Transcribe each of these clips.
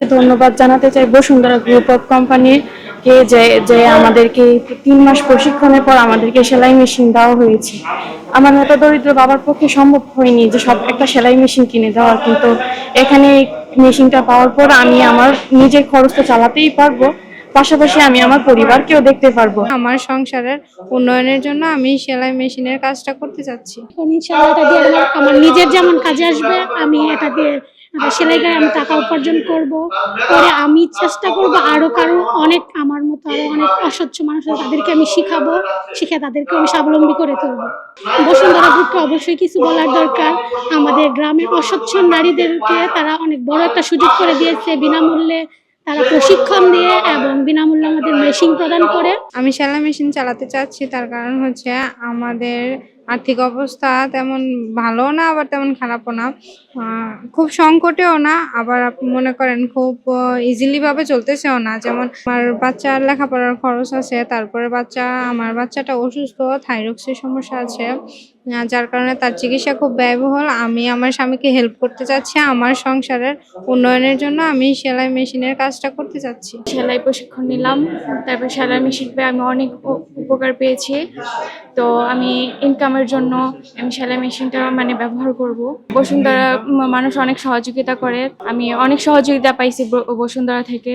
ধন্যবাদ জানাতে চাই বসুন্ধরা গ্রুপ অফ কোম্পানিকে যে আমাদেরকে 3 মাস প্রশিক্ষণের পর আমাদেরকে সেলাই মেশিন দেওয়া হয়েছে। আমার মতো দরিদ্র বাবার পক্ষে সম্ভব হয়নি যে সব একটা সেলাই মেশিন কিনে দেওয়ার, কিন্তু এখানে মেশিনটা পাওয়ার পর আমি আমার নিজের খরচটা চালাতেই পারবো, পাশাপাশি আমি আমার পরিবারকেও দেখতে পারবো। আমার সংসারের উন্নয়নের জন্য আমি সেলাই মেশিনের কাজটা করতে চাচ্ছি। এখন ইনশাআল্লাহ এটা দিয়ে আমার নিজের যেমন কাজে আসবে, আমি এটা দিয়ে সেলাই করে আমি টাকা উপার্জন করব। পরে আমি চেষ্টা করব আরো কারো অনেক আমার মতো আরো অনেক অসচ্ছল মানুষ আছে, তাদেরকে আমি শিখাবো, শিখে তাদেরকে আমি স্বাবলম্বী করে তুলবো। বসুন্ধরা গ্রুপকে অবশ্যই কিছু বলার দরকার। আমাদের গ্রামের অসচ্ছল নারীদেরকে তারা অনেক বড় একটা সুযোগ করে দিয়েছে, বিনামূল্যে তারা প্রশিক্ষণ দিয়ে এবং বিনামূল্যে আমাদের মেশিন প্রদান করে। আমি সেলাই মেশিন চালাতে চাচ্ছি, তার কারণ হচ্ছে আমাদের আর্থিক অবস্থা তেমন ভালো না, আবার তেমন খারাপও না, খুব সংকটেও না, আবার আপনি মনে করেন খুব ইজিলি ভাবে চলতেছেও না। যেমন আমার বাচ্চার লেখাপড়ার খরচ আছে, তারপরে আমার বাচ্চাটা অসুস্থ, থাইরয়েডের সমস্যা আছে, যার কারণে তার চিকিৎসা খুব ব্যয়বহুল। আমি আমার স্বামীকে হেল্প করতে চাচ্ছি, আমার সংসারের উন্নয়নের জন্য আমি সেলাই মেশিনের কাজটা করতে চাচ্ছি। সেলাই প্রশিক্ষণ নিলাম, তারপর সেলাই মেশিন পেয়ে আমি অনেক উপকার পেয়েছি। তো আমি ইনকামের জন্য আমি সেলাই মেশিনটা ব্যবহার করব। বসুন্ধরা মানুষ অনেক সহযোগিতা করে, আমি অনেক সহযোগিতা পাইছি বসুন্ধরা থেকে,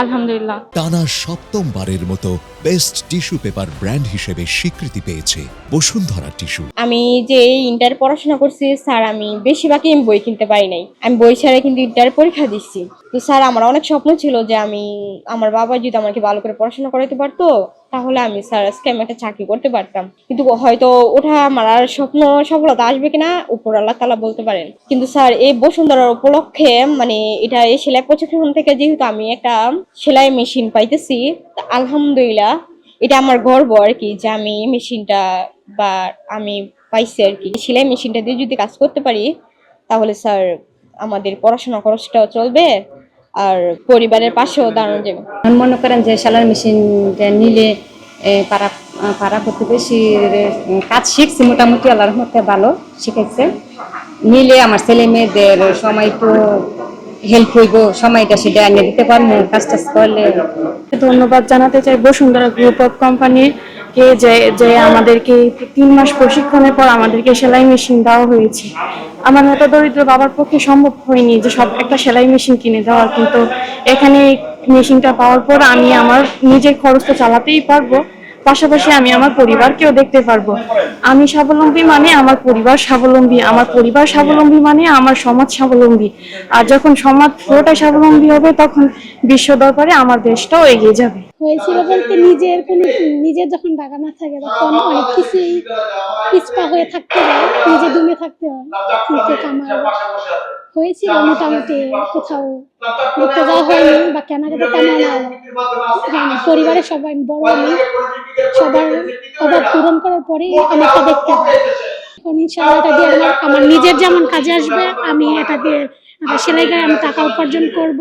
আলহামদুলিল্লাহ। টানা সপ্তমবারের মতো বেস্ট টিস্যু পেপার ব্র্যান্ড হিসেবে স্বীকৃতি পেয়েছে বসুন্ধরা টিস্যু। আমি যে ইন্টার পড়াশোনা করছি স্যার, আমি বেশিরভাগই বই কিনতে পারি নাই, আমি বই ছাড়া কিন্তু ইন্টার পরীক্ষা দিচ্ছি। তো স্যার, আমার অনেক স্বপ্ন ছিল যে আমার বাবা যদি আমাকে ভালো করে পড়াশোনা করাতে পারতো, তাহলে আমি স্যার আজকে আমি একটা চাকরি করতে পারতাম। কিন্তু হয়তো ওটা আমার আর স্বপ্ন সফলতা আসবে কিনা উপর আল্লাহ তাআলা বলতে পারেন। কিন্তু স্যার, এই বসুন্ধরার উপলক্ষে এটা এই সেলাই প্রশিক্ষণ থেকে যেহেতু আমি একটা সেলাই মেশিন পাইতেছি, আলহামদুলিল্লাহ এটা আমার গর্ব আর কি, যে আমি মেশিনটা বা আমি পাইছি আর কি। সেলাই মেশিনটা দিয়ে যদি কাজ করতে পারি, তাহলে স্যার আমাদের পড়াশোনা খরচটাও চলবে আর পরিবারের পাশেও দাঁড়ানো যাবে। মনে করেন যে সেলাই মেশিন নিলে পাড়া প্রতিবেশী কাজ শিখছি, মোটামুটি আল্লাহর রহমতে ভালো শিখেছে। নিলে আমার ছেলে মেয়েদের সময় তো হেল্প হইব, সময়টা সেটা এনে দিতে পারবো কাজ টাজ করলে। ধন্যবাদ জানাতে চাই বসুন্ধরা গ্রুপ অফ কোম্পানিকে যে আমাদেরকে 3 মাস প্রশিক্ষণের পর আমাদেরকে সেলাই মেশিন দেওয়া হয়েছে। আমার মতো দরিদ্র বাবার পক্ষে সম্ভব হয়নি যে সব একটা সেলাই মেশিন কিনে দেওয়ার, কিন্তু এখানে মেশিনটা পাওয়ার পর আমি আমার নিজের খরচটা চালাতেই পারবো, পাশাপাশি আমি আমার পরিবারকেও দেখতে পারবো। আমি স্বাবলম্বী মানে আমার পরিবার স্বাবলম্বী, আমার পরিবার স্বাবলম্বী মানে আমার সমাজ স্বাবলম্বী। আর যখন সমাজ পুরোটাই স্বাবলম্বী হবে, তখন বিশ্ব দরবারে আমার দেশটাও এগিয়ে যাবে। হয়েছিল বলতে নিজের যখন টাকা না থাকে, তখন অনেক কিছুই পিছপা হয়ে থাকতে হয়, নিজে দমে থাকতে হয়। কিন্তু আমার হয়েছিল মোটামুটি, কোথাও ঘুরতে যাওয়া হয়নি বা কেনাকাটা তেমন হয়নি। পরিবারের সবাই বড়, আমি সবার অভাব পূরণ করার পরেই আমাকে দেখতে হয়। এখন ইনশাআল্লাহ এটা দিয়ে আমার নিজের যেমন কাজে আসবে, আমি এটা দিয়ে সেলাই করে আমি টাকা উপার্জন করব।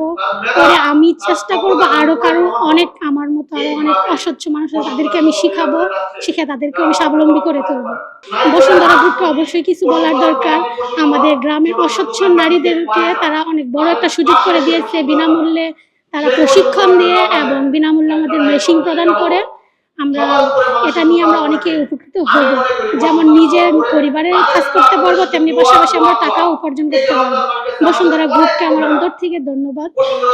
পরে আমি চেষ্টা করব আরো কারো অনেক আমার মতো আরো অনেক অসচ্ছল মানুষ আছে, তাদেরকে আমি শিখাবো, শিখে তাদেরকে আমি স্বাবলম্বী করে তুলবো। বসুন্ধরা গ্রুপকে অবশ্যই কিছু বলার দরকার। আমাদের গ্রামের অসচ্ছল নারীদেরকে তারা অনেক বড় একটা সুযোগ করে দিয়েছে, বিনামূল্যে তারা প্রশিক্ষণ দিয়ে এবং বিনামূল্যে আমাদের মেশিন প্রদান করে। এটা নিয়ে আমরা অনেকে উপকৃত হব, যেমন নিজের পরিবারের কাজ করতে পারবো, তেমনি পাশাপাশি আমরা টাকাও উপার্জন করতে পারবো। বসুন্ধরা গ্রুপকে আমার অন্তর থেকে ধন্যবাদ,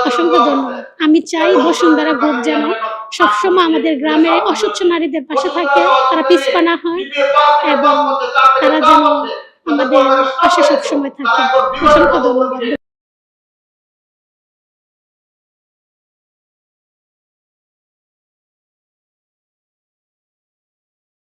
অসংখ্য ধন্যবাদ। আমি চাই বসুন্ধরা গ্রুপ যেন সবসময় আমাদের গ্রামের অসচ্ছল নারীদের পাশে থাকে, তারা পিছপা না হয় এবং তারা যেন আমাদের পাশে সবসময় থাকে। অসংখ্য ধন্যবাদ।